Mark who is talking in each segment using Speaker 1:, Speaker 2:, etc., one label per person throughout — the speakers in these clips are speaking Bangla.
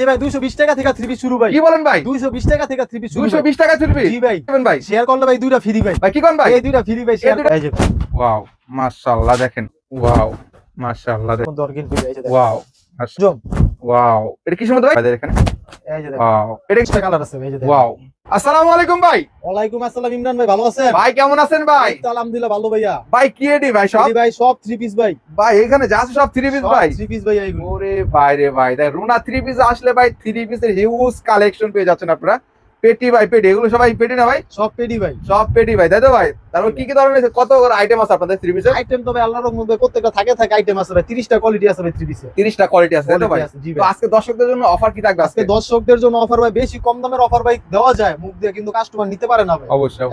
Speaker 1: ভাই 220 টাকা থেকে 3 পিস শুরু ভাই।
Speaker 2: কি বলেন ভাই?
Speaker 1: 220 টাকা থেকে 3 পিস শুরু।
Speaker 2: 220 টাকা 3 পিস?
Speaker 1: জি ভাই।
Speaker 2: ভাই
Speaker 1: শেয়ার করলে ভাই দুইটা ফ্রি ভাই।
Speaker 2: ভাই কি কোন ভাই?
Speaker 1: এই দুইটা ফ্রি ভাই শেয়ার। এই যে
Speaker 2: ওয়াও মাশাআল্লাহ দেখেন। ওয়াও মাশাআল্লাহ দেখেন।
Speaker 1: দরকিন ফ্রি এই যে দেখেন।
Speaker 2: ওয়াও
Speaker 1: জম।
Speaker 2: ওয়াও এটা কিসের মধ্যে ভাই? এখানে
Speaker 1: এই যে দেখেন।
Speaker 2: ওয়াও এটা
Speaker 1: এক্সট্রা কালার আছে ভাই এই যে দেখেন।
Speaker 2: ওয়াও আসসালামু আলাইকুম ভাই।
Speaker 1: ওয়ালাইকুম আসসালাম ইমরান ভাই, ভালো আছেন?
Speaker 2: ভাই কেমন আছেন ভাই?
Speaker 1: এই তো আলহামদুলিল্লাহ ভালো ভাইয়া।
Speaker 2: ভাই কি এডি ভাই সব?
Speaker 1: ভাই সব 3 পিস ভাই।
Speaker 2: ভাই এখানে যা আছে সব 3 পিস ভাই।
Speaker 1: 3 পিস ভাই এইগুলো।
Speaker 2: ওরে ভাই রে ভাই, দেখ রুনা 3 পিস আসলে ভাই 3 পিসের হিউজ কালেকশন পেয়ে যাচ্ছেন আপনারা। পেটি ভাই পেটি, এগুলো সবাই পেটি না ভাই?
Speaker 1: সব পেডি ভাই।
Speaker 2: সব পেটি ভাই, তাই তো ভাই? তারপর কি কি ধরনের কত আইটেম আছে আপনাদের 3 পিসের?
Speaker 1: আইটেম তো ভাই আল্লাহর রহমতে প্রত্যেকটা থাকে আইটেম আছে ভাই। 30টা কোয়ালিটি আছে ভাই 3 পিসে।
Speaker 2: 30টা কোয়ালিটি আছে তাই তো ভাই?
Speaker 1: জি
Speaker 2: তো
Speaker 1: ভাই।
Speaker 2: আজকে দর্শকদের জন্য অফার কি থাকবে
Speaker 1: আজকে দর্শকদের জন্য অফার ভাই, বেশি কম দামের অফার ভাই দেওয়া যায় মুখ দিয়ে, কিন্তু কাস্টমার নিতে পারে না ভাই।
Speaker 2: অবশ্যই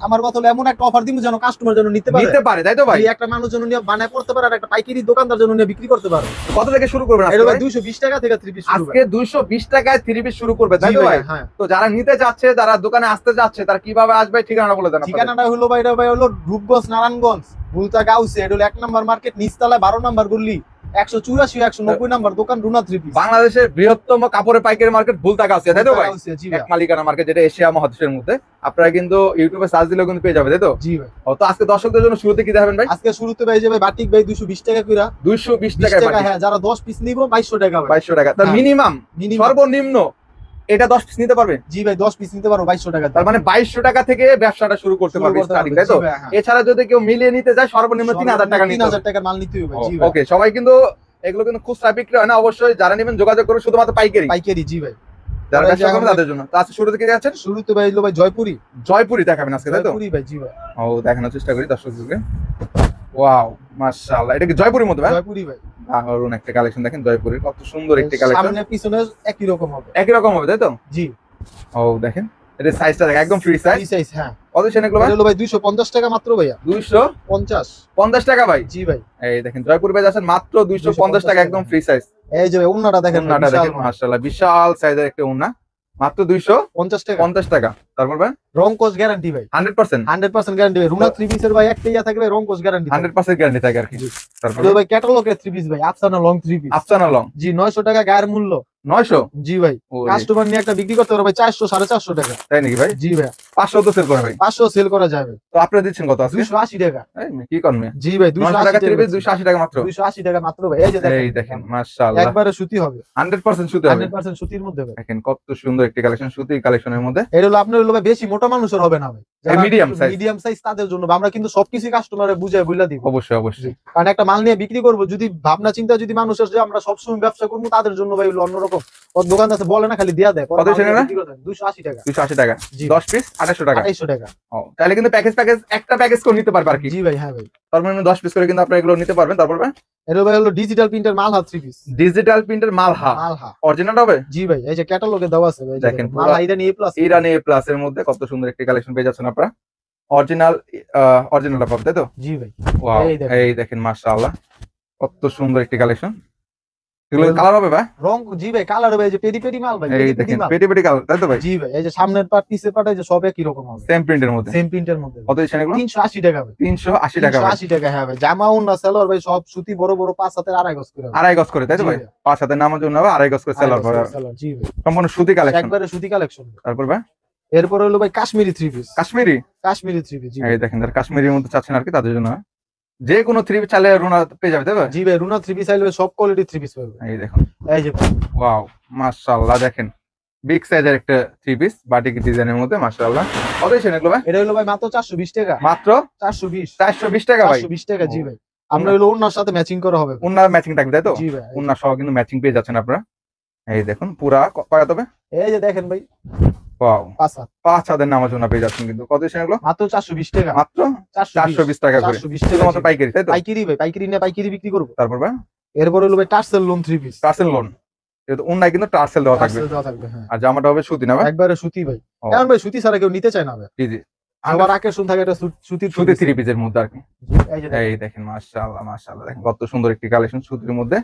Speaker 1: আমার কথা হলো এমন একটা অফার দিব যেন কাস্টমার যেন নিতে পারে
Speaker 2: তাই তো ভাই?
Speaker 1: একটা মানুষ যেন নিয়ে বানায় পড়তে পারে আর একটা পাইকারি দোকানদার যেন নিয়ে বিক্রি করতে পারে।
Speaker 2: কত থেকে শুরু করবেন
Speaker 1: এটা
Speaker 2: আজকে
Speaker 1: ভাই
Speaker 2: ভাই?
Speaker 1: 220 টাকা থেকে 3 পিস শুরু
Speaker 2: আজকে 220 টাকায় 3 পিস শুরু করবে তাই তো ভাই?
Speaker 1: হ্যাঁ।
Speaker 2: তো যারা নিতে যাচ্ছে, যারা দোকানে আসতে যাচ্ছে, তারা কিভাবে আসবে ঠিকানা বলে দেন আপনাদের।
Speaker 1: ঠিকানাটা হলো ভাই, এটা ভাই হলো রূপগঞ্জ নারায়ণগঞ্জ ভুলতা গাউসে। এটা হলো 1 নাম্বার মার্কেট, নিচতলায় 12 নাম্বার গলি, 184 190 নাম্বার দোকান, রুনা 3 পিস।
Speaker 2: বাংলাদেশের বৃহত্তম কাপড়ের পাইকারি মার্কেট ভুলতা গাউসিয়া তাই তো ভাই?
Speaker 1: জি ভাই।
Speaker 2: এক মালিকানা মার্কেট, যেটা এশিয়া মহাদেশের মধ্যে। আপনারা কিন্তু ইউটিউবে সার্চ দিলেও কিন্তু পেয়ে যাবে তাই তো?
Speaker 1: জি ভাই।
Speaker 2: তো আজকে দর্শকদের জন্য শুরুতে কি দেখাবেন ভাই?
Speaker 1: আজকে শুরুতে ভাই যে ভাই বাটিক ভাই 220 টাকা কইরা।
Speaker 2: 220
Speaker 1: 20
Speaker 2: টাকায়
Speaker 1: টাকা, হ্যাঁ। যারা 10 পিস নিব 2200 টাকা ভাই।
Speaker 2: 2200 টাকা। তার
Speaker 1: হ্যাঁ।
Speaker 2: মিনিমাম সর্বনিম্ন এটা 10 পিস নিতে পারবে?
Speaker 1: জি ভাই 10 পিস নিতে পারো 2200 টাকা।
Speaker 2: তার মানে 2200 টাকা থেকে ব্যবসাটা শুরু করতে পারবে স্টার্টিং তাই তো?
Speaker 1: জি ভাই, হ্যাঁ।
Speaker 2: এছাড়া যদি কেউ মিলিয়ে নিতে যায় সর্বনিম্ন 3000 টাকা নিতে হবে।
Speaker 1: 3000 টাকার মাল নিতে হবে ভাই। জি ভাই।
Speaker 2: ওকে, সবাই কিন্তু এগুলো কিন্তু খুচরা বিক্রি হয় না, অবশ্যই যারা নেবেন যোগাযোগ করুন শুধুমাত্র পাইকারি।
Speaker 1: পাইকারি জি ভাই।
Speaker 2: যারা ব্যবসা করবেন তাদের জন্য। তো আজকে শুরু থেকে যাচ্ছেন
Speaker 1: শুরুতে ভাই হলো ভাই জয়পুরি।
Speaker 2: জয়পুরি দেখাবেন আজকে তাই তো?
Speaker 1: জয়পুরি ভাই জি ভাই।
Speaker 2: ও দেখানোর চেষ্টা করি দর্শকদেরকে। ওয়াও মাশাআল্লাহ, এটা কি জয়পুরির মধ্যে ভাই?
Speaker 1: জয়পুরি ভাই।
Speaker 2: দারুণ একটা কালেকশন দেখেন জয়পুরির, কত সুন্দর একটি কালেকশন।
Speaker 1: সামনে পিছনে একই রকম হবে।
Speaker 2: একই রকম হবে তাই তো?
Speaker 1: জি।
Speaker 2: ও দেখেন এটা সাইজটা দেখেন, একদম ফ্রি সাইজ।
Speaker 1: ফ্রি সাইজ, হ্যাঁ।
Speaker 2: কত সেন এগুলো ভাই?
Speaker 1: এটা হলো ভাই 250 টাকা মাত্র ভাইয়া।
Speaker 2: 250 টাকা ভাই?
Speaker 1: জি ভাই।
Speaker 2: এই দেখেন জয়পুর পেয়ে যাচ্ছেন মাত্র 250 টাকা, একদম ফ্রি সাইজ।
Speaker 1: এই যে ওন্নাটা দেখেন,
Speaker 2: ওন্নাটা দেখেন মাশাআল্লাহ, বিশাল সাইজের একটা ওন্না, মাত্র 250 টাকা। তারপর ভাই
Speaker 1: রং কোচ গ্যারান্টি ভাই।
Speaker 2: 100%
Speaker 1: 100% গ্যারান্টি ভাই। রুনা 3 পিসের ভাই একটাই থাকবে রং কোচ গ্যারান্টি।
Speaker 2: 100% গ্যারান্টি থাকে আর কি। তারপর
Speaker 1: ভাই ক্যাটালগের 3 পিস ভাই, Afsana long 3 piece.
Speaker 2: Afsana long
Speaker 1: জি 900 টাকা গায়ের মূল্য।
Speaker 2: 900?
Speaker 1: জি ভাই। কাস্টমার নিয়ে একটা বিক্রি করতে পারবে ভাই 400 450 টাকা।
Speaker 2: তাই নাকি ভাই?
Speaker 1: জি ভাই।
Speaker 2: 500 তো সেল করে ভাই।
Speaker 1: 500 সেল করা যাবে।
Speaker 2: তো আপনারা দিচ্ছেন কত আজকে?
Speaker 1: 280 টাকা।
Speaker 2: এই কি করবে?
Speaker 1: জি ভাই
Speaker 2: 280 টাকা 280 টাকা মাত্র।
Speaker 1: 280 টাকা মাত্র ভাই। এই যে দেখেন,
Speaker 2: এই দেখেন মাশাআল্লাহ,
Speaker 1: একবারে সুতি হবে।
Speaker 2: 100% সুতি হবে।
Speaker 1: 100% সুতির মধ্যে ভাই।
Speaker 2: দেখেন কত সুন্দর একটি কালেকশন, সুতি কালেকশনের মধ্যে।
Speaker 1: এটা হলো আপনার হলো ভাই বেশি মোটা মানুষের হবে না ভাই,
Speaker 2: মিডিয়াম সাইজ।
Speaker 1: মিডিয়াম সাইজ তাদের জন্য আমরা কিন্তু সবকিছু কাস্টমারে বুঝায় বইলা দিব।
Speaker 2: অবশ্যই অবশ্যই,
Speaker 1: কারণ একটা মাল নিয়ে বিক্রি করব, যদি ভাবনা চিন্তা যদি মানুষের যে আমরা সবসময় ব্যবসা করবো, তাদের জন্য ভাই হলো অন্যরকম। ওর দোকান আছে বলে না, খালি দিয়া দেয়।
Speaker 2: কত সেটা না?
Speaker 1: 280 টাকা।
Speaker 2: 280 টাকা 10 পিস 2800 টাকা।
Speaker 1: 2800 টাকা।
Speaker 2: ও তাহলে কিন্তু প্যাকেজ একটা প্যাকেজ করে নিতে পারবে আর কি।
Speaker 1: জি ভাই, হ্যাঁ ভাই।
Speaker 2: সর্বনিম্ন 10 পিস করে কিন্তু আপনারা এগুলো নিতে পারবেন। তারপর ভাই
Speaker 1: এটা ভাই হলো ডিজিটাল প্রিন্টার মালহা 3 পিস।
Speaker 2: ডিজিটাল প্রিন্টের মালহা অরিজিনাল হবে?
Speaker 1: জি ভাই। এই যে ক্যাটালগে দেওয়া আছে ভাই,
Speaker 2: দেখেন
Speaker 1: মালহা ইরানি এ প্লাস।
Speaker 2: ইরানি এ প্লাস এর মধ্যে কত সুন্দর একটি কালেকশন পেয়ে যাচ্ছেন আপনারা। অরিজিনাল পাবেন তাই তো?
Speaker 1: জি ভাই।
Speaker 2: ওয়াও এই দেখেন মাশাআল্লাহ, কত সুন্দর একটি কালেকশন। এগুলো কালার হবে ভাই?
Speaker 1: রং জি ভাই, কালার হবে। এই যে পেডি পেডি মাল ভাই।
Speaker 2: এই দেখেন পেটি পেটি কালার তাই তো ভাই?
Speaker 1: জি ভাই। এই যে সামনের পার্ট পিছের পার্ট, এই যে সব একই রকম হবে,
Speaker 2: সেম প্রিন্টের মধ্যে।
Speaker 1: সেম প্রিন্টের মধ্যে।
Speaker 2: কত দিচ্ছেন এগুলো?
Speaker 1: 380 টাকা ভাই।
Speaker 2: 380 টাকা ভাই।
Speaker 1: 380 টাকা, হ্যাঁ ভাই। জামা ওন্না সেলর ভাই সব সুতি, বড় বড় 5 হাতের আড়াই গজ করে।
Speaker 2: আড়াই গজ করে তাই তো ভাই? 5 হাতে নামার জন্য হবে আড়াই গজ করে সেলার করে।
Speaker 1: জি ভাই।
Speaker 2: সম্পূর্ণ সুতি কালেকশন,
Speaker 1: একবারে সুতি কালেকশন।
Speaker 2: তারপর ভাই
Speaker 1: এরপর হলো ভাই কাশ্মীরি 3 পিস।
Speaker 2: কাশ্মীরি
Speaker 1: 3 পিস। জি
Speaker 2: এই দেখেন, যারা কাশ্মীরির মধ্যে চাচ্ছেন আর কি, তাদের জন্য যে কোনো 3 পিস চাইলে রুনা পেয়ে যাবে তাই তো?
Speaker 1: জি ভাই। রুনা 3 পিস চাইলে সব কোয়ালিটি 3 পিস পাবে।
Speaker 2: এই দেখুন,
Speaker 1: এই যে
Speaker 2: ওয়াও মাশাআল্লাহ, দেখেন বিগ সাইজের একটা 3 পিস বাটিক ডিজাইনের মধ্যে মাশাআল্লাহ। কত দিচ্ছেন এগুলো ভাই?
Speaker 1: এটা হলো ভাই মাত্র 420 টাকা।
Speaker 2: মাত্র
Speaker 1: 420
Speaker 2: টাকা ভাই?
Speaker 1: 420 টাকা। জি ভাই। আমরা হলো ওন্নার সাথে ম্যাচিং করা হবে।
Speaker 2: ওন্নার ম্যাচিং থাকবে তাই তো?
Speaker 1: জি ভাই।
Speaker 2: ওন্নার সহ কিন্তু ম্যাচিং পেয়ে যাচ্ছেন আপনারা। এই দেখুন পুরা কয় তবে?
Speaker 1: এই যে দেখেন ভাই,
Speaker 2: ওয়াও
Speaker 1: 5
Speaker 2: হাতের নামার জন্য পেয়ে যাচ্ছেন কিন্তু। কত দিচ্ছেন এগুলো?
Speaker 1: মাত্র 420 টাকা।
Speaker 2: মাত্র 420 টাকা করে।
Speaker 1: 420 টাকা
Speaker 2: শুধুমাত্র পাইকারি তাই তো?
Speaker 1: পাইকারি ভাই। পাইকারি নিয়ে পাইকারি বিক্রি করব।
Speaker 2: তারপর ভাই
Speaker 1: এরপর হলো ভাই tassel loan 3 piece.
Speaker 2: Tassel loan, এটা ওন্নায় কিন্তু টার্সেল দেওয়া থাকবে।
Speaker 1: টার্সেল দেওয়া থাকবে, হ্যাঁ।
Speaker 2: আর জামাটা হবে সুতি না ভাই?
Speaker 1: একবারে সুতি ভাই। কারণ ভাই সুতি ছাড়া কেউ নিতে চায় না ভাই।
Speaker 2: জি জি,
Speaker 1: আবার আকর্ষণ থাকে এটা সুতির
Speaker 2: সুতি 3 পিসের মধ্যে আর কি।
Speaker 1: এই যে
Speaker 2: এই দেখেন মাশাআল্লাহ মাশাআল্লাহ, দেখেন কত সুন্দর একটি কালেকশন সুতির মধ্যে।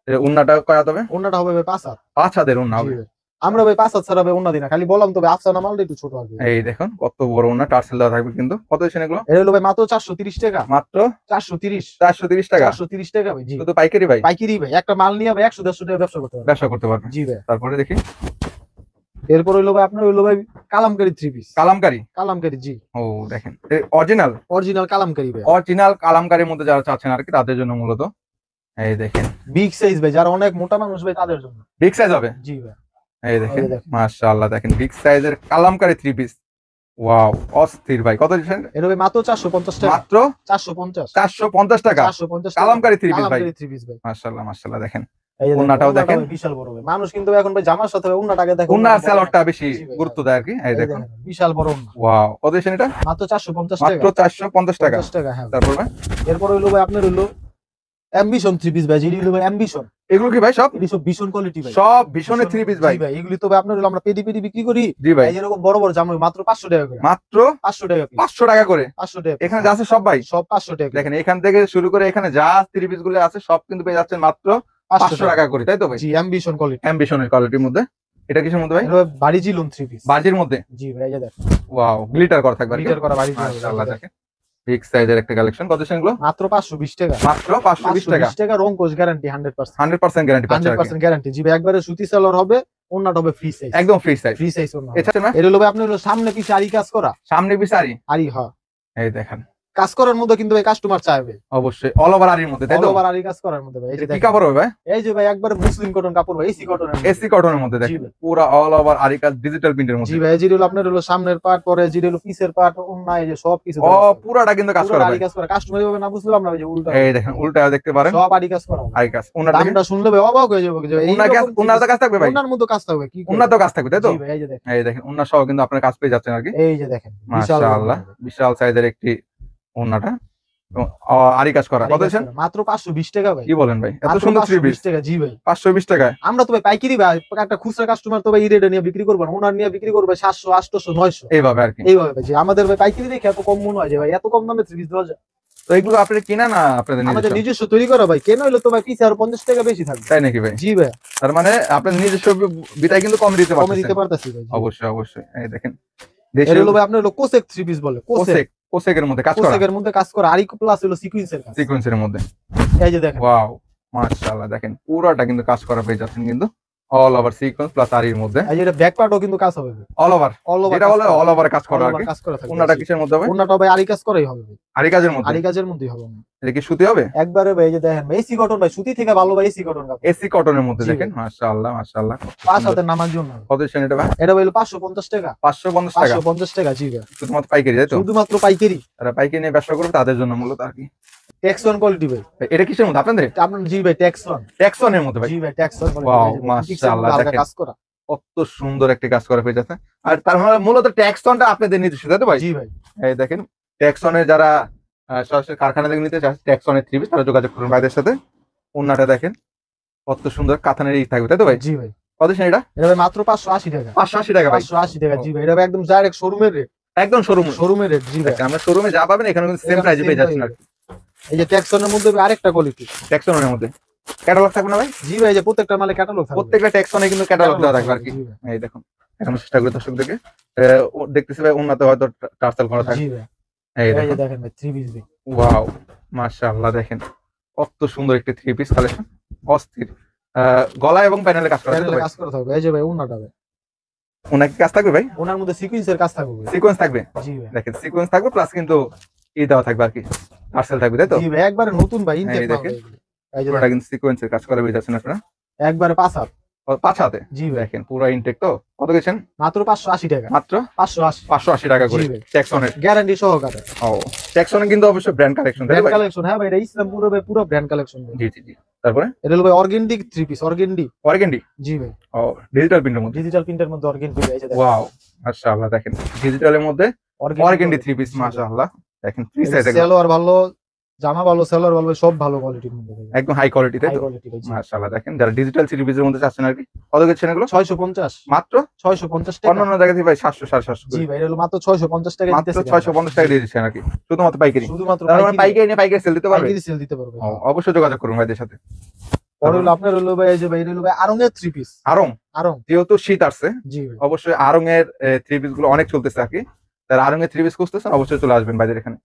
Speaker 2: এটা ওন্নাটা কয় তবে?
Speaker 1: ওন্নাটা হবে ভাই 5 হাত।
Speaker 2: 5 হাতের ওন্না হবে।
Speaker 1: আমরা ভাই 5 হাত ছাড়া ভাই ওনা দিনা, খালি বললাম তবে আফসানা মালটা একটু ছোট আর কি।
Speaker 2: এই দেখুন কত বড় ওনা, টার্সেল দেওয়া থাকবে কিন্তু। কত দিচ্ছেন এগুলো?
Speaker 1: এটা হলো ভাই মাত্র 430 টাকা,
Speaker 2: মাত্র
Speaker 1: 430
Speaker 2: 430 টাকা।
Speaker 1: 430 টাকা ভাই। জি
Speaker 2: শুধু পাইকারি ভাই?
Speaker 1: পাইকারি ভাই, একটা মাল নিয়ে ভাই 100-150 টাকা ব্যবসা করতে পারবে।
Speaker 2: ব্যবসা করতে পারবে।
Speaker 1: জি ভাই।
Speaker 2: তারপরে দেখি
Speaker 1: এরপর হইলো ভাই আপনার হইলো ভাই কালামকারী 3 পিস।
Speaker 2: কালামকারী।
Speaker 1: কালামকারী জি,
Speaker 2: ও দেখেন অরিজিনাল
Speaker 1: অরিজিনাল কালামকারী ভাই।
Speaker 2: অরিজিনাল কালামকারীর মধ্যে যারা চাচ্ছেন আর কি, তাদের জন্য মূলত। এই দেখেন
Speaker 1: বিগ সাইজ ভাই, যারা অনেক মোটা মানুষ ভাই তাদের জন্য।
Speaker 2: বিগ সাইজ হবে।
Speaker 1: জি ভাই।
Speaker 2: এই দেখেন
Speaker 1: এই দেখেন।
Speaker 2: মাশাআল্লাহ, দেখেন বিগ সাইজের কালামকারী 3 পিস। ওয়াও অস্থির ভাই। কত দিচ্ছেন?
Speaker 1: এটা ভাই মাত্র 450 টাকা।
Speaker 2: মাত্র
Speaker 1: 450
Speaker 2: 450 টাকা।
Speaker 1: 450
Speaker 2: কালামকারী 3 পিস ভাই।
Speaker 1: কালামকারী 3 পিস ভাই।
Speaker 2: মাশাআল্লাহ মাশাআল্লাহ। দেখেন
Speaker 1: এই যে
Speaker 2: ওন্নাটাও দেখেন।
Speaker 1: ওন্নাটা বিশাল বড় ভাই। মানুষ কিন্তু এখন ভাই জামার সাথে ভাই ওন্নাটা আগে দেখো।
Speaker 2: ওন্নার সেলরটা বেশি
Speaker 1: জি ভাই।
Speaker 2: গুরুত্ব দেয় আর কি। এই দেখুন
Speaker 1: বিশাল বড় ওন্না।
Speaker 2: ওয়াও কত দিচ্ছেন এটা?
Speaker 1: মাত্র 450
Speaker 2: মাত্র
Speaker 1: টাকা।
Speaker 2: 450 টাকা।
Speaker 1: 50 টাকা হ্যাঁ।
Speaker 2: তারপর ভাই
Speaker 1: এরপর হইলো ভাই আপনার হইলো অ্যাম্বিশন 3 পিস ভাই। যেটি হইলো ভাই অ্যাম্বিশন।
Speaker 2: এগুলো কি ভাই সব?
Speaker 1: এটি সব ভীষণ কোয়ালিটি ভাই।
Speaker 2: সব ভীষণের 3 পিস ভাই।
Speaker 1: জি ভাই, এগুলি তো ভাই আপনার হলো আমরা পেডি পেডি বিক্রি করি।
Speaker 2: জি ভাই।
Speaker 1: এই যেরকম বড় বড় জামা মাত্র 500 টাকা করে।
Speaker 2: মাত্র
Speaker 1: 500 টাকা পিস।
Speaker 2: 500 টাকা করে।
Speaker 1: 500 টাকা।
Speaker 2: এখানে যা আছে সব ভাই
Speaker 1: সব 500 টাকা।
Speaker 2: দেখেন, এখান থেকে শুরু করে এখানে যা 3 পিস গুলো আছে সব কিন্তু পেয়ে যাচ্ছেন মাত্র 500 টাকা করে, তাই তো ভাই?
Speaker 1: জি অ্যাম্বিশন কোয়ালিটি।
Speaker 2: অ্যাম্বিশনের কোয়ালিটির মধ্যে। এটা কিসের মধ্যে ভাই?
Speaker 1: এটা বাড়ি জিলুন 3 পিস।
Speaker 2: বাজির মধ্যে।
Speaker 1: জি ভাই, এই যে দেখেন
Speaker 2: ওয়াও গ্লিটার করা থাকবে আর কি।
Speaker 1: লিটার করা বাড়ি জিলুন।
Speaker 2: মাশাআল্লাহ দেখেন বিগ সাইজের একটা কালেকশন। কত সেগুলো?
Speaker 1: মাত্র 520 টাকা।
Speaker 2: মাত্র 520 টাকা।
Speaker 1: 520 টাকা রং কোচ গ্যারান্টি 100%।
Speaker 2: 100% গ্যারান্টি পাচ্ছেন আর কি।
Speaker 1: 100% গ্যারান্টি। জি ভাই, একবারে সুতি সেলর হবে, ওন্নাটা হবে ফ্রি সাইজ।
Speaker 2: একদম ফ্রি সাইজ।
Speaker 1: ফ্রি সাইজ ওন্না।
Speaker 2: এছাড়া না
Speaker 1: এর হলো ভাই আপনার হলো সামনে পিছে আরি কাজ করা।
Speaker 2: সামনে পিছারি।
Speaker 1: আরি হ্যাঁ।
Speaker 2: এই দেখেন
Speaker 1: কাজ করার মধ্যে কিন্তু ভাই কাস্টমার চাইবে।
Speaker 2: অবশ্যই অল ওভার আরির মধ্যে, তাই
Speaker 1: অল
Speaker 2: তো?
Speaker 1: ওভার আরি কাজ করার মধ্যে ভাই। এই যে
Speaker 2: এটা কি
Speaker 1: দেখেন।
Speaker 2: কাপড় হবে ভাই?
Speaker 1: এই যে ভাই একবারে মুসলিম কটন কাপড় ভাই, এসি কটনের মধ্যে।
Speaker 2: এসি কটনের মধ্যে
Speaker 1: জি
Speaker 2: দেখেন
Speaker 1: ভাই।
Speaker 2: পুরো অল ওভার আরি কাজ ডিজিটাল প্রিন্টের
Speaker 1: জি
Speaker 2: মধ্যে।
Speaker 1: ভাই, এই যে হলো আপনার হলো সামনের পার্ট, পরে যে হলো পিছের পার্ট, ওন্না, এই যে সব কিছু
Speaker 2: ও পুরাটা কিন্তু কাজ করা
Speaker 1: আরি
Speaker 2: ভাই।
Speaker 1: কাজ করা। কাস্টমার ভাবে না বুঝলে আমরা ওই যে উল্টা
Speaker 2: এই দেখেন উল্টাও দেখতে পারেন।
Speaker 1: সব আরি কাজ করা।
Speaker 2: আরি কাজ ওনার দেখেন।
Speaker 1: দামটা শুনলে ভাই অবাক হয়ে যাবে যে
Speaker 2: ওনার তো কাজ থাকবে ভাই।
Speaker 1: ওন্নার মধ্যে কাজ থাকবে কি?
Speaker 2: ওনার তো কাজ থাকবে, তাই তো?
Speaker 1: জি ভাই, এই যে দেখেন।
Speaker 2: এই দেখেন ওনার সহ কিন্তু আপনার কাজ পেয়ে যাচ্ছেন আর কি।
Speaker 1: এই যে দেখেন বিশাল
Speaker 2: মাশাআল্লাহ বিশাল সাইজের একটি ওনাটা আরি কাজ করা। কত দিচ্ছেন?
Speaker 1: মাত্র 520 টাকা ভাই।
Speaker 2: কি বলেন ভাই, এত
Speaker 1: মাত্র
Speaker 2: সুন্দর 3 পিস
Speaker 1: 520 টাকা। জি ভাই।
Speaker 2: 520 টাকায়?
Speaker 1: আমরা তো ভাই পাইকারি ভাই, একটা খুচরা কাস্টমার তো ভাই এই রেটে নিয়ে বিক্রি করবো না, ওনার নিয়ে বিক্রি করবে 700 800 900
Speaker 2: এইভাবে আর কি।
Speaker 1: এইভাবে ভাই। যে আমাদের ভাই পাইকারি দেখে এত কম মনে হয় যে ভাই এত কম দামে 3 পিস দেওয়া যায়।
Speaker 2: তো এগুলো আপনাদের কিনা না আপনাদের
Speaker 1: আমাদের
Speaker 2: নিজস্ব?
Speaker 1: নিজস্ব তৈরি করা ভাই। কেন হইলো তো ভাই পিছে আর 50 টাকা বেশি থাকবে।
Speaker 2: তাই নাকি ভাই?
Speaker 1: জি ভাই,
Speaker 2: তার মানে আপনাদের নিজস্ব বিটাই কিন্তু কম দিতে
Speaker 1: কমে দিতে
Speaker 2: পারছেন।
Speaker 1: পারতাছি ভাই। জি।
Speaker 2: অবশ্যই অবশ্যই। এই দেখেন
Speaker 1: এর
Speaker 2: দেশের
Speaker 1: হলো ভাই আপনার হলো কোসেক 3 পিস বলে।
Speaker 2: কোসেক, কোসেকের মধ্যে কাজ করা,
Speaker 1: কোসেকের মধ্যে কাজ করা, আরি প্লাস হলো সিকোয়েন্সের কাজ।
Speaker 2: সিকোয়েন্সের মধ্যে।
Speaker 1: এই যে দেখেন।
Speaker 2: ওয়াও মাশাআল্লাহ, দেখেন পুরোটা কিন্তু কাজ করা পেয়ে যাচ্ছেন কিন্তু অল ওভার সিকোয়েন্স প্লাস আরির মধ্যে।
Speaker 1: এই যে এটা ব্যাক পার্টও কিন্তু কাজ হবে ভাই।
Speaker 2: অল ওভার,
Speaker 1: অল ওভার
Speaker 2: যেটা বলে অল ওভার কাজ করা আর কি।
Speaker 1: কাজ করা থাকবে।
Speaker 2: ওনাটা কিসের মধ্যে হবে?
Speaker 1: ওনাটা ভাই আরি কাজ করাই হবে ভাই।
Speaker 2: আরি কাজের মধ্যে?
Speaker 1: আরি কাজের মধ্যেই হবে।
Speaker 2: এটা কি সুতি হবে?
Speaker 1: একবারে ভাই এই যে দেখেন এসি কটন ভাই, সুতি থেকে ভালো ভাই এসি কটন কাপড়।
Speaker 2: এসি কটনের মধ্যে
Speaker 1: জি
Speaker 2: দেখেন মাশাআল্লাহ মাশাআল্লাহ।
Speaker 1: পাঁচ হাতের নামার জন্য।
Speaker 2: কত দিচ্ছেন এটা ভাই?
Speaker 1: এটা হলো 550 টাকা।
Speaker 2: 550 টাকা
Speaker 1: 550 টাকা। জি ভাই,
Speaker 2: শুধুমাত্র পাইকারি, তাই তো?
Speaker 1: শুধুমাত্র পাইকারি।
Speaker 2: যারা পাইকারি নিয়ে ব্যবসা করবে তাদের জন্য মূলত আর কি।
Speaker 1: টেক্সন কোয়ালিটি ভাই।
Speaker 2: এটা কিসের মধ্যে আপনাদের?
Speaker 1: আপনার জি ভাই টেক্সন।
Speaker 2: ট্যাক্সনের মধ্যে ভাই?
Speaker 1: জি ভাই টেক্সন
Speaker 2: ওয়াও মাশাআল্লাহ, দেখেন
Speaker 1: কাজ করা।
Speaker 2: কত সুন্দর একটা কাজ করা পেয়ে যাচ্ছে। আর তার মানে মূলত ট্যাক্সনটা আপনাদের নিজস্ব, তাই তো ভাই?
Speaker 1: জি ভাই।
Speaker 2: এই দেখেন ট্যাক্সনের যারা সরাসরি কারখানা থেকে নিতে চায় ট্যাক্সনের 3 পিস, তারা যোগাযোগ করুন ভাইদের সাথে। ওন্নাটা দেখেন কত সুন্দর কাতানের ই থাকবে, তাই তো ভাই?
Speaker 1: জি ভাই।
Speaker 2: কত দিচ্ছেন এটা?
Speaker 1: এটা ভাই মাত্র 580 টাকা।
Speaker 2: 580 টাকা ভাই?
Speaker 1: 580 টাকা। জি ভাই, এটা ভাই একদম ডাইরেক্ট শোরুমের রেট।
Speaker 2: একদম শোরুম,
Speaker 1: শোরুমের রেট। জি ভাই,
Speaker 2: আমরা শোরুমে যা পাবেন এখানে কিন্তু সেম
Speaker 1: এখানে
Speaker 2: প্রাইসে
Speaker 1: same
Speaker 2: পেয়ে যাচ্ছেন আর
Speaker 1: price। এই যে টেক্সনের মধ্যে আরেকটা কোয়ালিটি।
Speaker 2: ট্যাক্সনের মধ্যে ক্যাটালগ থাকবে না ভাই?
Speaker 1: জি ভাই, এই যে প্রত্যেকটা মালে ক্যাটালগ থাকবে।
Speaker 2: প্রত্যেকটা ট্যাক্সনে কিন্তু ক্যাটালগ দেওয়া থাকবে আর কি।
Speaker 1: জি ভাই।
Speaker 2: এই দেখুন এখন চেষ্টা করি দর্শক দেখে দেখতেছি ভাই উন্নত হয়তো টার্সেল করা থাকবে।
Speaker 1: জি ভাই,
Speaker 2: এই
Speaker 1: এই যে
Speaker 2: দেখুন
Speaker 1: দেখেন ভাই 3 পিস ভাই।
Speaker 2: ওয়াও মাশাআল্লাহ, দেখেন কত সুন্দর একটা 3 পিস কালেকশন, অস্থির। গলা এবং প্যানেলে কাজ করা থাকবে
Speaker 1: প্যানেলে
Speaker 2: ভাই?
Speaker 1: কাজ করা থাকবে। এই যে ভাই ওন্নাটা ভাই,
Speaker 2: ওনাকে কাজ থাকবে ভাই?
Speaker 1: ওনার মধ্যে সিকোয়েন্সের কাজ থাকবে ভাই।
Speaker 2: সিকোয়েন্স থাকবে?
Speaker 1: জি ভাই।
Speaker 2: দেখেন সিকোয়েন্স থাকবে প্লাস কিন্তু ই দেওয়া থাকবে আর কি, টার্সেল থাকবে, তাই তো?
Speaker 1: জি ভাই, একবারে নতুন ভাই ইনটেক
Speaker 2: এই
Speaker 1: মাল
Speaker 2: দেখেন।
Speaker 1: ভাই এগুলো। এই যে
Speaker 2: পুরোটা
Speaker 1: দেখেন,
Speaker 2: কিন্তু সিকোয়েন্সের কাজ করা পেয়ে যাচ্ছেন আপনারা।
Speaker 1: একবারে 5 হাত।
Speaker 2: 5 হাতে
Speaker 1: জি ভাই,
Speaker 2: দেখেন পুরো ইনটেক। তো কত গেছেন?
Speaker 1: মাত্র 580 টাকা।
Speaker 2: মাত্র
Speaker 1: 580।
Speaker 2: 580 টাকা করে
Speaker 1: জি ভাই।
Speaker 2: ট্যাক্সনের।
Speaker 1: গ্যারান্টি সহকারে।
Speaker 2: ও ট্যাক্সনে কিন্তু অবশ্যই ব্র্যান্ড কালেকশন, তাই তো
Speaker 1: ব্র্যান্ড
Speaker 2: ভাই?
Speaker 1: কালেকশন। হ্যাঁ ভাই, এটা ইসলাম পুরো ভাই, পুরো ব্র্যান্ড কালেকশন ভাই।
Speaker 2: জি জি জি। তারপরে
Speaker 1: এটা হলো ভাই অর্গেন্ডি 3 পিস। অর্গেন্ডি।
Speaker 2: অর্গেন্ডি?
Speaker 1: জি ভাই,
Speaker 2: ও ডিজিটাল প্রিন্টের মধ্যে?
Speaker 1: ডিজিটাল প্রিন্টের মধ্যে অর্গেন্ডি ভাই। এই যে দেখেন
Speaker 2: ওয়াও মাশাআল্লাহ, দেখেন ডিজিটালের মধ্যে অর্গেন্ডি 3 পিস মাশাআল্লাহ। দেখেন ফ্রি সাইজ,
Speaker 1: সেলোয়ার ভালো, জামা ভালো, সেলোয়ার ভালো, সব ভালো কোয়ালিটির মধ্যে ভাই।
Speaker 2: একদম হাই কোয়ালিটি, তাই
Speaker 1: হাই
Speaker 2: তো?
Speaker 1: কোয়ালিটি ভাই। জি।
Speaker 2: মাশাআল্লাহ, দেখেন যারা ডিজিটাল 3 পিসের মধ্যে চাচ্ছেন আর কি, কত গেছেন এগুলো?
Speaker 1: 650।
Speaker 2: মাত্র
Speaker 1: 650 টাকা।
Speaker 2: অন্যান্য জায়গা থেকে ভাই 700 750
Speaker 1: জি
Speaker 2: করে।
Speaker 1: ভাই, এটা হলো মাত্র 650 টাকা
Speaker 2: মাত্র
Speaker 1: দিতেছি।
Speaker 2: 650 টাকা দিয়ে দিচ্ছেন আর কি, শুধুমাত্র পাইকারি।
Speaker 1: শুধুমাত্র
Speaker 2: তার মানে পাইকারি নিয়ে পাইকারি সেল দিতে পারবে?
Speaker 1: পাইকারি সেল দিতে পারবে।
Speaker 2: ও, অবশ্যই যোগাযোগ করুন ভাইদের সাথে।
Speaker 1: পরে হলো আপনার হলো ভাই এই যে ভাই এটা হলো ভাই আরং এর 3 পিস।
Speaker 2: আরং
Speaker 1: আরং,
Speaker 2: যেহেতু শীত আসছে
Speaker 1: জি ভাই।
Speaker 2: অবশ্যই আরং এর 3 পিস গুলো অনেক চলতেছে আর কি, তার আরং এর 3 পিস খুঁজতেছেন অবশ্যই চলে আসবেন বাইরের এখানে।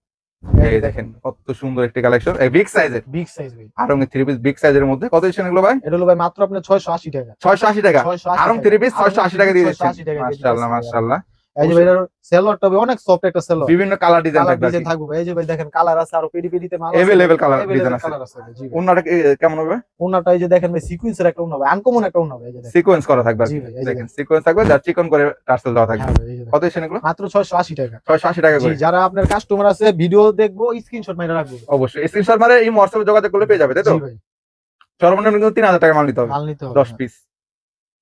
Speaker 2: এই দেখেন কত সুন্দর একটি কালেকশন, এই বিগ সাইজের
Speaker 1: বিগ সাইজ ভাই।
Speaker 2: আরং এর 3 পিস বিগ সাইজের মধ্যে কত দিচ্ছেন এগুলো ভাই?
Speaker 1: এটা হলো ভাই মাত্র আপনার 680 টাকা।
Speaker 2: 680 টাকা
Speaker 1: 680
Speaker 2: আরং
Speaker 1: টাকা।
Speaker 2: 3 পিস 680 টাকা দিয়ে দিচ্ছেন।
Speaker 1: 680 টাকা দিয়ে
Speaker 2: মাশাআল্লাহ
Speaker 1: দিচ্ছি।
Speaker 2: মাশাআল্লাহ।
Speaker 1: এই যে ভাই এটার সেলরটা ভাই অনেক সফট একটা সেলর।
Speaker 2: বিভিন্ন কালার ডিজাইন
Speaker 1: কালার
Speaker 2: থাকবে আর
Speaker 1: ডিজাইন
Speaker 2: কি।
Speaker 1: থাকবে ভাই। এই যে ভাই দেখেন কালার আছে, আরো পেডি পেডিতে মাল আছে।
Speaker 2: Available colour
Speaker 1: Available
Speaker 2: design আছে।
Speaker 1: colour আছে ভাই, জি ভাই।
Speaker 2: ওন্নাটা কেমন হবে?
Speaker 1: ওন্নাটা এই যে দেখেন ভাই সিকোয়েন্সের একটা ওন্না ভাই, আনকমন একটা ওন্না ভাই। এই যে দেখেন।
Speaker 2: সিকোয়েন্স করা থাকবে আর
Speaker 1: জি
Speaker 2: কি।
Speaker 1: ভাই, এই যে
Speaker 2: দেখেন সিকোয়েন্স থাকবে, যা চিকন করে টার্সেল দেওয়া থাকবে।
Speaker 1: হ্যাঁ ভাই, এই যে দেখেন।
Speaker 2: কত দিচ্ছেন এগুলো?
Speaker 1: মাত্র 680 টাকা।
Speaker 2: 680 টাকা
Speaker 1: জি,
Speaker 2: করে।
Speaker 1: যারা আপনার কাস্টমার আছে ভিডিও দেখবো স্ক্রিনশট মাইরা রাখবো।
Speaker 2: অবশ্যই স্ক্রিনশট মারে এই হোয়াটসঅ্যাপে যোগাযোগ করলে পেয়ে যাবে, তাই তো?
Speaker 1: জি ভাই,
Speaker 2: সর্বনিম্ন কিন্তু 3000 টাকা মাল নিতে হবে।
Speaker 1: মাল নিতে হবে।
Speaker 2: 10 পিস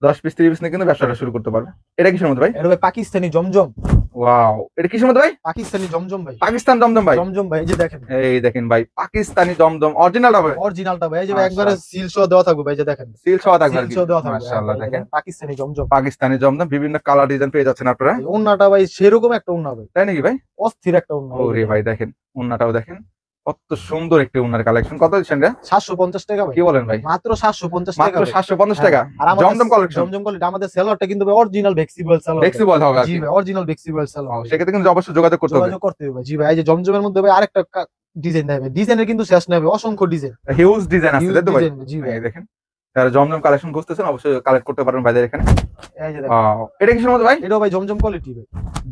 Speaker 2: 10 পিস 30 পিস নিয়ে কিন্তু ব্যবসাটা শুরু করতে পারবে। এটা কিসের মধ্যে ভাই?
Speaker 1: এটা ভাই পাকিস্তানি জমজম।
Speaker 2: ওয়াও, এটা কিসের মধ্যে ভাই?
Speaker 1: পাকিস্তানি জমজম ভাই।
Speaker 2: পাকিস্তান জমজম ভাই।
Speaker 1: জমজম ভাই, এই যে দেখেন।
Speaker 2: এই দেখেন ভাই পাকিস্তানি জমজম অরিজিনাল হবে,
Speaker 1: অরিজিনালটা ভাই। এই যে ভাই
Speaker 2: মাশাআল্লাহ।
Speaker 1: একবারে সিল সহ দেওয়া থাকবে ভাই, এই যে দেখেন।
Speaker 2: সিল সহ থাকবে আর
Speaker 1: সিল
Speaker 2: কি।
Speaker 1: সহ দেওয়া থাকবে।
Speaker 2: মাশাআল্লাহ
Speaker 1: হ্যাঁ, এই যে
Speaker 2: দেখেন
Speaker 1: পাকিস্তানি জমজম।
Speaker 2: পাকিস্তানি জমজম বিভিন্ন কালার ডিজাইন পেয়ে যাচ্ছেন আপনারা,
Speaker 1: এই ওন্নাটা ভাই সেরকম একটা ওন্না ভাই,
Speaker 2: তাই নাকি ভাই?
Speaker 1: অস্থির একটা ওন্না।
Speaker 2: ওরে ভাই দেখেন ওন্নাটাও দেখেন কত সুন্দর একটি ওন্নার কালেকশন। কত দিচ্ছেন রে?
Speaker 1: 750 টাকা ভাই।
Speaker 2: কি বলেন ভাই?
Speaker 1: মাত্র 750 টাকা
Speaker 2: মাত্র
Speaker 1: ভাই।
Speaker 2: 750 টাকা।
Speaker 1: হ্যাঁ, আর আমাদের
Speaker 2: জমজম কালেকশন
Speaker 1: জমজম কোয়ালিটি, আমাদের সেলরটা কিন্তু ভাই অরিজিনাল ফ্লেক্সিবল সেলর।
Speaker 2: ফ্লেক্সিবল হবে আর
Speaker 1: জি
Speaker 2: কি।
Speaker 1: ভাই, অরিজিনাল ফ্লেক্সিবল সেলর।
Speaker 2: সেক্ষেত্রে কিন্তু অবশ্যই যোগাযোগ করতে হবে।
Speaker 1: যোগাযোগ করতে হবে জি ভাই। এই যে জমজমের মধ্যে ভাই আরেকটা ডিজাইন দেবে, ডিজাইনের কিন্তু শেষ নেই ভাই, অসংখ্য ডিজাইন।
Speaker 2: হিউজ ডিজাইন আছে, তাই তো ভাই?
Speaker 1: জি ভাই।
Speaker 2: এই দেখেন যারা জমজম কালেকশন খুঁজতেছেন অবশ্যই কালেক্ট করতে পারবেন ভাইদের এখানে।
Speaker 1: এই যে দেখেন,
Speaker 2: এটা কিসের মধ্যে ভাই?
Speaker 1: এটাও ভাই জমজম কোয়ালিটি ভাই।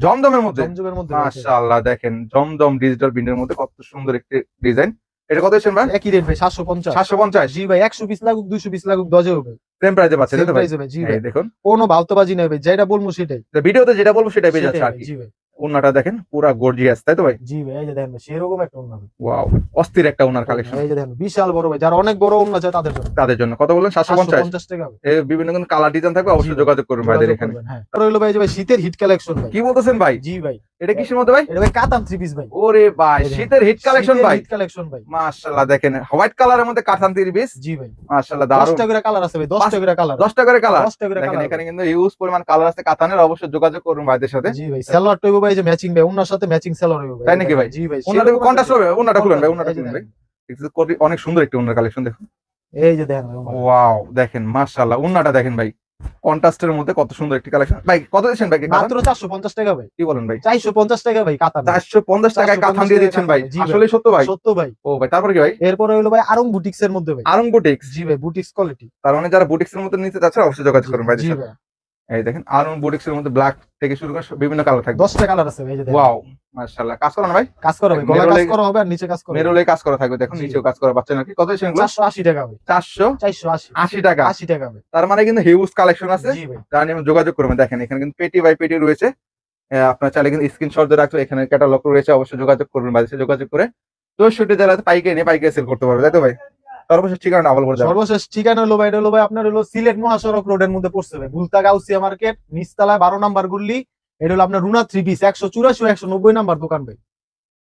Speaker 2: জমজমের মধ্যে।
Speaker 1: জমজমের মধ্যে
Speaker 2: মাশাআল্লাহ দেখেন জমজম ডিজিটাল প্রিন্টের মধ্যে কত সুন্দর একটি ডিজাইন। এটা কত দিচ্ছেন ভাই?
Speaker 1: একই রেট ভাই, 750।
Speaker 2: 750
Speaker 1: জি ভাই, 100 পিস লাগুক 200 পিস লাগুক 10 হবে।
Speaker 2: সেম প্রাইসে পাচ্ছেন, তাই
Speaker 1: সেম
Speaker 2: তো ভাই?
Speaker 1: প্রাইস হবে জি ভাই।
Speaker 2: এই দেখুন
Speaker 1: কোনো ভাওতাবাজি নাই ভাই, যেটা বলবো সেটাই।
Speaker 2: তো ভিডিওতে যেটা বলবো সেটাই পেয়ে যাচ্ছে আর কি।
Speaker 1: জি ভাই।
Speaker 2: ওন্নাটা দেখেন পুরা গর্জিয়াস, তাই তো ভাই?
Speaker 1: জি ভাই, এই যে দেখেন ভাই সেরকম একটা ওন্না ভাই।
Speaker 2: ওয়াও, অস্থির একটা ওন্নার কালেকশন
Speaker 1: এই যে দেখেন বিশাল বড় ভাই, যারা অনেক বড় ওন্না চায় তাদের জন্য।
Speaker 2: তাদের জন্য। কত বললেন? 750।
Speaker 1: 750 টাকা ভাই।
Speaker 2: এই বিভিন্ন কিন্তু কালার ডিজাইন থাকবে, অবশ্যই যোগাযোগ করবেন ভাইদের
Speaker 1: যোগাযোগ
Speaker 2: এখানে।
Speaker 1: করবেন, হ্যাঁ। আর হলো ভাই এই যে ভাই শীতের হিট কালেকশন ভাই।
Speaker 2: কি বলতেছেন ভাই?
Speaker 1: জি ভাই।
Speaker 2: এটা কিসের মধ্যে ভাই?
Speaker 1: এটা ভাই কাতান 3 পিস ভাই।
Speaker 2: ওরে ভাই শীতের হিট কালেকশন ভাই।
Speaker 1: হিট কালেকশন ভাই।
Speaker 2: মাশাআল্লাহ দেখেন হোয়াইট কালারের মধ্যে কাতান 3 পিস।
Speaker 1: জি ভাই।
Speaker 2: মাশাআল্লাহ দারুণ।
Speaker 1: 10টা করে কালার আছে ভাই, 10টা করে কালার।
Speaker 2: 10টা করে কালার।
Speaker 1: 10টা করে
Speaker 2: দেখেন
Speaker 1: কালার।
Speaker 2: এখানে কিন্তু হিউজ পরিমাণ কালার আছে কাতানের, অবশ্যই যোগাযোগ করুন ভাইদের সাথে।
Speaker 1: জি ভাই, সেলর টইবো ভাই যে ম্যাচিং ভাই, ওন্নার সাথে ম্যাচিং সেলর হইবো ভাই।
Speaker 2: তাই নাকি ভাই?
Speaker 1: জি ভাই।
Speaker 2: ওন্নাটা কন্ট্রাস্ট হবে, ওন্নাটা খুলুন ভাই, ওন্নাটা
Speaker 1: এই যে
Speaker 2: খুলুন ভাই।
Speaker 1: দেখেন।
Speaker 2: অনেক সুন্দর একটি ওন্নার কালেকশন দেখুন।
Speaker 1: এই যে দেখেন ভাই, ওন্না।
Speaker 2: ওয়াও দেখেন মাশাআল্লাহ ওন্নাটা দেখেন ভাই কন্ট্রাস্টের মধ্যে কত সুন্দর একটি কালেকশন। ভাই কত দিচ্ছেন ভাই?
Speaker 1: মাত্র 450 টাকা ভাই।
Speaker 2: কি বলেন ভাই?
Speaker 1: 450 টাকা ভাই কাতান।
Speaker 2: 450 টাকায় কাতান দিয়ে দিচ্ছেন ভাই?
Speaker 1: জি ভাই।
Speaker 2: আসলে সত্য ভাই?
Speaker 1: সত্য ভাই।
Speaker 2: ও ভাই তারপরে কি ভাই?
Speaker 1: এরপরে হলো ভাই আরং বুটিক্স এর মধ্যে ভাই।
Speaker 2: আরং বুটিক্স।
Speaker 1: জি ভাই, বুটিক্স কোয়ালিটি।
Speaker 2: তার মানে যারা বুটিক্স এর মধ্যে নিতে চাচ্ছেন অবশ্যই যোগাযোগ করুন ভাইদের
Speaker 1: জি
Speaker 2: সাথে।
Speaker 1: ভাই।
Speaker 2: এই দেখেন আরং বুটিক্স এর মধ্যে ব্ল্যাক থেকে শুরু করে বিভিন্ন কালার থাকবে।
Speaker 1: 10টা কালার আছে ভাই, এই যে দেখেন।
Speaker 2: ওয়াও মাশাআল্লাহ। কাজ করা না ভাই?
Speaker 1: কাজ করা ভাই, গলায় কাজ
Speaker 2: মেরুলে-
Speaker 1: করা হবে আর নিচে কাজ করা হবে।
Speaker 2: মেরুলে কাজ করা থাকবে, দেখুন
Speaker 1: জি।
Speaker 2: নিচেও কাজ করা পাচ্ছেন নাকি? কত দিচ্ছেন এগুলো?
Speaker 1: 480 টাকা ভাই।
Speaker 2: 480
Speaker 1: 480
Speaker 2: টাকা।
Speaker 1: 80 টাকা ভাই।
Speaker 2: তার মানে কিন্তু হিউজ কালেকশন আছে,
Speaker 1: জি ভাই।
Speaker 2: তার নিয়ে যোগাযোগ করবেন। দেখেন এখানে কিন্তু পেটি বাই পেটি রয়েছে, আপনার চাইলে কিন্তু স্ক্রিনশট দিয়ে রাখতে, এখানে ক্যাটালগ রয়েছে, অবশ্যই যোগাযোগ করবেন ভাইদের সাথে। যোগাযোগ করে 64 জেলাতে পাইকারি নিয়ে পাইকারি সেল করতে পারবে, তাই তো ভাই? সর্বশেষ ঠিকানা আবার বলে যাবেন।
Speaker 1: সর্বশেষ ঠিকানা হলো ভাই, এটা হলো ভাই আপনার হলো সিলেট মহাসড়ক রোডের মধ্যে পড়ছে ভাই, ভুলতা গাউসিয়া মার্কেট নিচতলায় 12 নাম্বার গুল্লি। এটা হলো আপনার রুনা 3 পিস 184 190 নাম্বার দোকান ভাই।